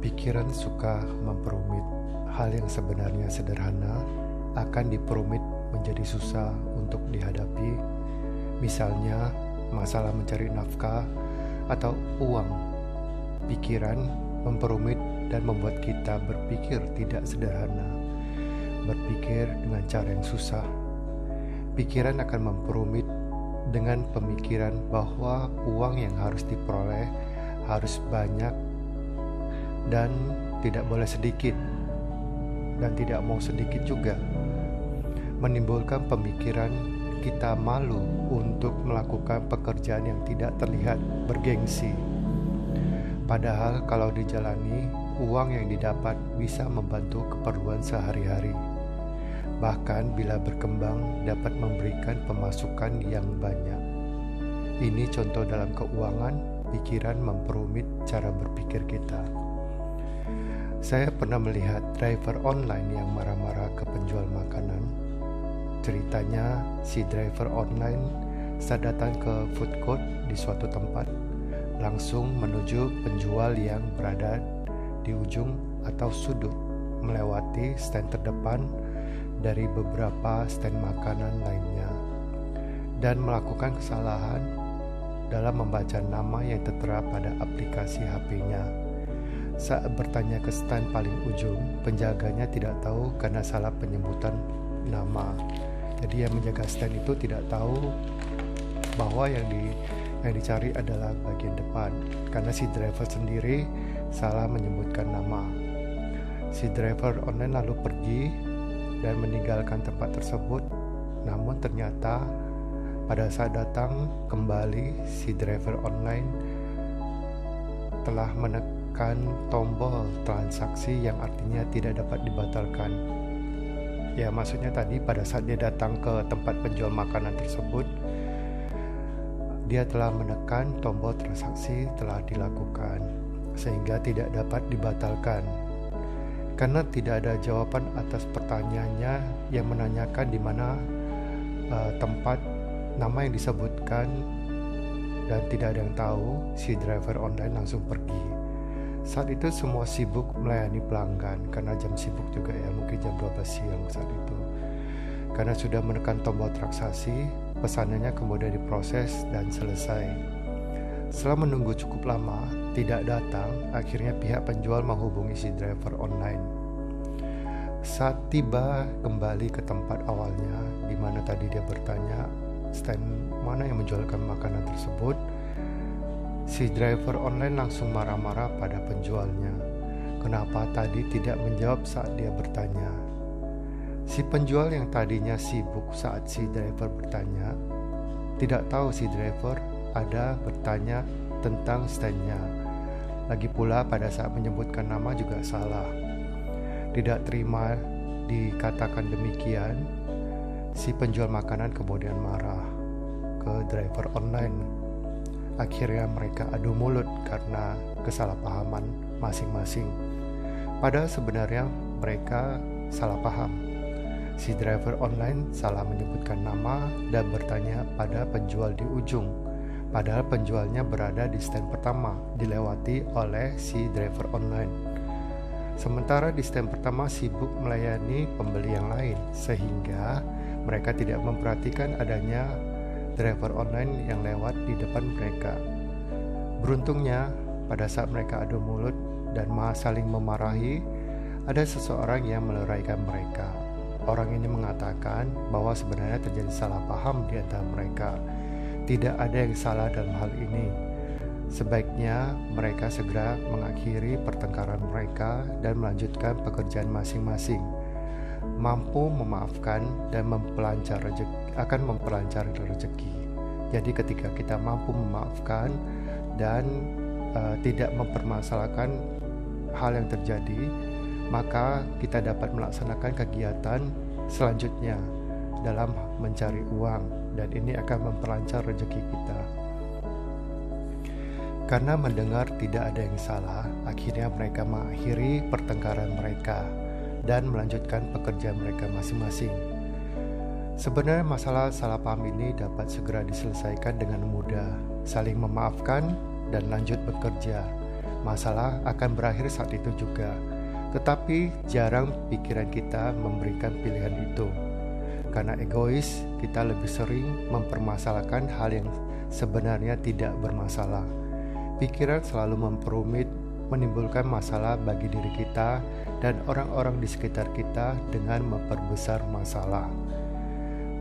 Pikiran suka memperumit hal yang sebenarnya sederhana akan diperumit menjadi susah untuk dihadapi. Misalnya, masalah mencari nafkah atau uang. Pikiran memperumit dan membuat kita berpikir tidak sederhana, berpikir dengan cara yang susah. Pikiran akan memperumit dengan pemikiran bahwa uang yang harus diperoleh harus banyak dan tidak boleh sedikit, dan tidak mau sedikit juga. Menimbulkan pemikiran kita malu untuk melakukan pekerjaan yang tidak terlihat bergengsi. Padahal kalau dijalani, uang yang didapat bisa membantu keperluan sehari-hari. Bahkan bila berkembang dapat memberikan pemasukan yang banyak. Ini contoh dalam keuangan, pikiran memperumit cara berpikir kita. Saya pernah melihat driver online yang marah-marah ke penjual makanan. Ceritanya, si driver online saat datang ke food court di suatu tempat, langsung menuju penjual yang berada di ujung atau sudut, melewati stand terdepan dari beberapa stand makanan lainnya, dan melakukan kesalahan dalam membaca nama yang tertera pada aplikasi HP-nya. Saat bertanya ke stand paling ujung, penjaganya tidak tahu karena salah penyebutan nama. Jadi yang menjaga stand itu tidak tahu bahwa yang dicari adalah bagian depan, karena si driver sendiri salah menyebutkan nama. Si driver online lalu pergi dan meninggalkan tempat tersebut. Namun ternyata pada saat datang kembali, si driver online telah menekan tombol transaksi yang artinya tidak dapat dibatalkan. Ya, maksudnya tadi pada saat dia datang ke tempat penjual makanan tersebut, dia telah menekan tombol transaksi telah dilakukan, sehingga tidak dapat dibatalkan. Karena tidak ada jawaban atas pertanyaannya yang menanyakan di mana tempat nama yang disebutkan, dan tidak ada yang tahu, si driver online langsung pergi. Saat itu semua sibuk melayani pelanggan, karena jam sibuk juga ya, mungkin jam 12 siang saat itu. Karena sudah menekan tombol transaksi, pesanannya kemudian diproses dan selesai. Setelah menunggu cukup lama, tidak datang, akhirnya pihak penjual menghubungi si driver online. Saat tiba kembali ke tempat awalnya, di mana tadi dia bertanya stand mana yang menjualkan makanan tersebut, si driver online langsung marah-marah pada penjualnya. Kenapa tadi tidak menjawab saat dia bertanya? Si penjual yang tadinya sibuk saat si driver bertanya, tidak tahu si driver ada bertanya tentang standnya. Lagi pula pada saat menyebutkan nama juga salah. Tidak terima dikatakan demikian, si penjual makanan kemudian marah ke driver online. Akhirnya mereka adu mulut karena kesalahpahaman masing-masing. Padahal sebenarnya mereka salah paham. Si driver online salah menyebutkan nama dan bertanya pada penjual di ujung. Padahal penjualnya berada di stand pertama, dilewati oleh si driver online. Sementara di stand pertama sibuk melayani pembeli yang lain, sehingga mereka tidak memperhatikan adanya driver online yang lewat di depan mereka. Beruntungnya, pada saat mereka adu mulut dan saling memarahi, ada seseorang yang meleraikan mereka. Orang ini mengatakan bahwa sebenarnya terjadi salah paham di antara mereka. Tidak ada yang salah dalam hal ini. Sebaiknya mereka segera mengakhiri pertengkaran mereka dan melanjutkan pekerjaan masing-masing. Mampu memaafkan dan akan memperlancar rezeki. Jadi ketika kita mampu memaafkan dan tidak mempermasalahkan hal yang terjadi, maka kita dapat melaksanakan kegiatan selanjutnya dalam mencari uang, dan ini akan memperlancar rezeki kita. Karena mendengar tidak ada yang salah, akhirnya mereka mengakhiri pertengkaran mereka dan melanjutkan pekerjaan mereka masing-masing. Sebenarnya masalah salah paham ini dapat segera diselesaikan dengan mudah, saling memaafkan dan lanjut bekerja. masalah akan berakhir saat itu juga. Tetapi jarang pikiran kita memberikan pilihan itu. Karena egois, kita lebih sering mempermasalahkan hal yang sebenarnya tidak bermasalah. Pikiran selalu memperumit, menimbulkan masalah bagi diri kita dan orang-orang di sekitar kita dengan memperbesar masalah.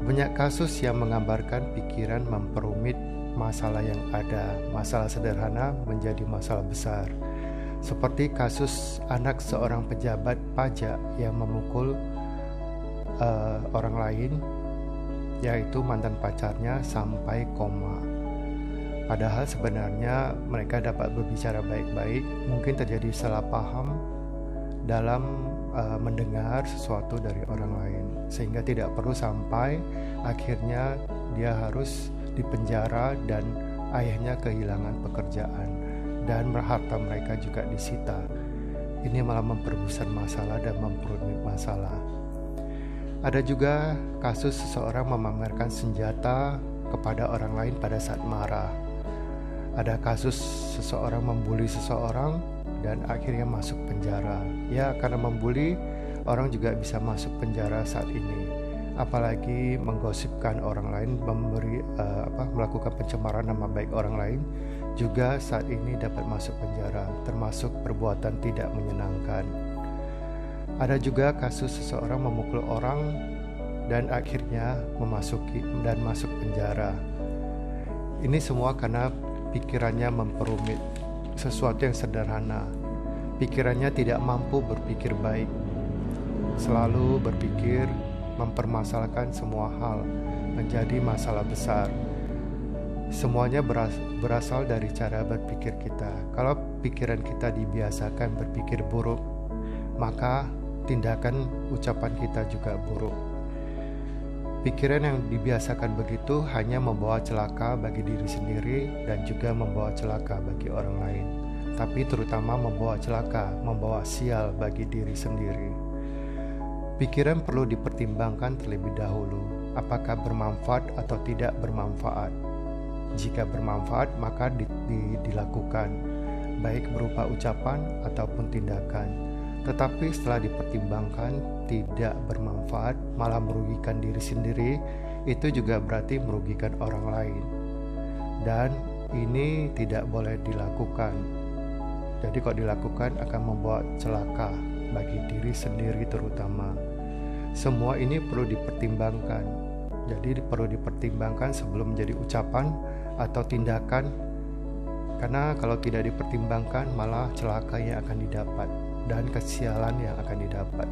Banyak kasus yang menggambarkan pikiran memperumit masalah yang ada. Masalah sederhana menjadi masalah besar. Seperti kasus anak seorang pejabat pajak yang memukul orang lain, yaitu mantan pacarnya sampai koma. Padahal sebenarnya mereka dapat berbicara baik-baik, mungkin terjadi salah paham dalam mendengar sesuatu dari orang lain, sehingga tidak perlu sampai akhirnya dia harus dipenjara dan ayahnya kehilangan pekerjaan dan harta mereka juga disita. Ini malah memperbesar masalah dan memperumit masalah. Ada juga kasus seseorang memamerkan senjata kepada orang lain pada saat marah. Ada kasus seseorang membuli seseorang dan akhirnya masuk penjara. Ya, karena membuli, orang juga bisa masuk penjara saat ini. Apalagi menggosipkan orang lain, melakukan pencemaran nama baik orang lain, juga saat ini dapat masuk penjara, termasuk perbuatan tidak menyenangkan. Ada juga kasus seseorang memukul orang dan akhirnya masuk penjara. Ini semua karena pikirannya memperumit sesuatu yang sederhana. Pikirannya tidak mampu berpikir baik, selalu berpikir mempermasalahkan semua hal menjadi masalah besar. Semuanya berasal dari cara berpikir kita. Kalau pikiran kita dibiasakan berpikir buruk, maka tindakan ucapan kita juga buruk. Pikiran yang dibiasakan begitu hanya membawa celaka bagi diri sendiri dan juga membawa celaka bagi orang lain. Tapi terutama membawa celaka, membawa sial bagi diri sendiri. Pikiran perlu dipertimbangkan terlebih dahulu, apakah bermanfaat atau tidak bermanfaat. Jika bermanfaat, maka dilakukan, baik berupa ucapan ataupun tindakan. Tetapi setelah dipertimbangkan tidak bermanfaat, malah merugikan diri sendiri, itu juga berarti merugikan orang lain. Dan ini tidak boleh dilakukan. Jadi kalau dilakukan akan membawa celaka bagi diri sendiri terutama. Semua ini perlu dipertimbangkan. Jadi perlu dipertimbangkan sebelum menjadi ucapan atau tindakan. Karena kalau tidak dipertimbangkan malah celaka yang akan didapat dan kesialan yang akan didapat,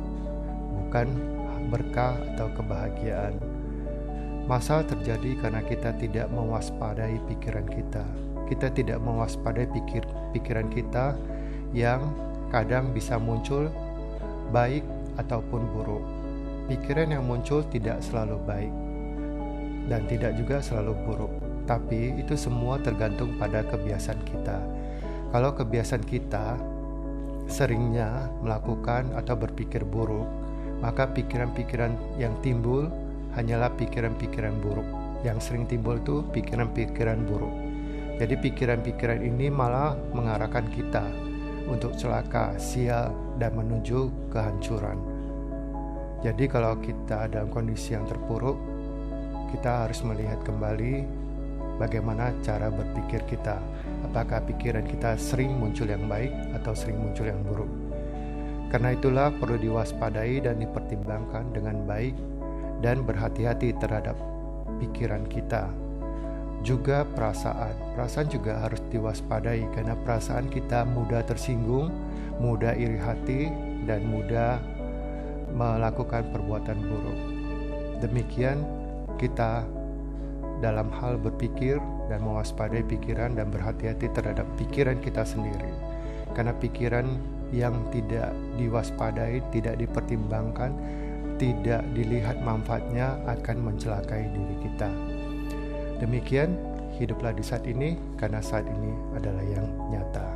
bukan berkah atau kebahagiaan. Masalah terjadi karena kita tidak mewaspadai pikiran kita. Kita tidak mewaspadai pikiran kita yang kadang bisa muncul baik ataupun buruk. Pikiran yang muncul tidak selalu baik dan tidak juga selalu buruk. Tapi itu semua tergantung pada kebiasaan kita. Kalau kebiasaan kita seringnya melakukan atau berpikir buruk, maka pikiran-pikiran yang timbul hanyalah pikiran-pikiran buruk. Yang sering timbul itu pikiran-pikiran buruk. Jadi pikiran-pikiran ini malah mengarahkan kita untuk celaka, sial, dan menuju kehancuran. Jadi kalau kita dalam kondisi yang terpuruk, kita harus melihat kembali bagaimana cara berpikir kita. Apakah pikiran kita sering muncul yang baik atau sering muncul yang buruk? Karena itulah perlu diwaspadai dan dipertimbangkan dengan baik dan berhati-hati terhadap pikiran kita. Juga perasaan juga harus diwaspadai karena perasaan kita mudah tersinggung, mudah iri hati, dan mudah melakukan perbuatan buruk. Demikian kita dalam hal berpikir dan mewaspadai pikiran dan berhati-hati terhadap pikiran kita sendiri. Karena pikiran yang tidak diwaspadai, tidak dipertimbangkan, tidak dilihat manfaatnya akan mencelakai diri kita. Demikian, hiduplah di saat ini karena saat ini adalah yang nyata.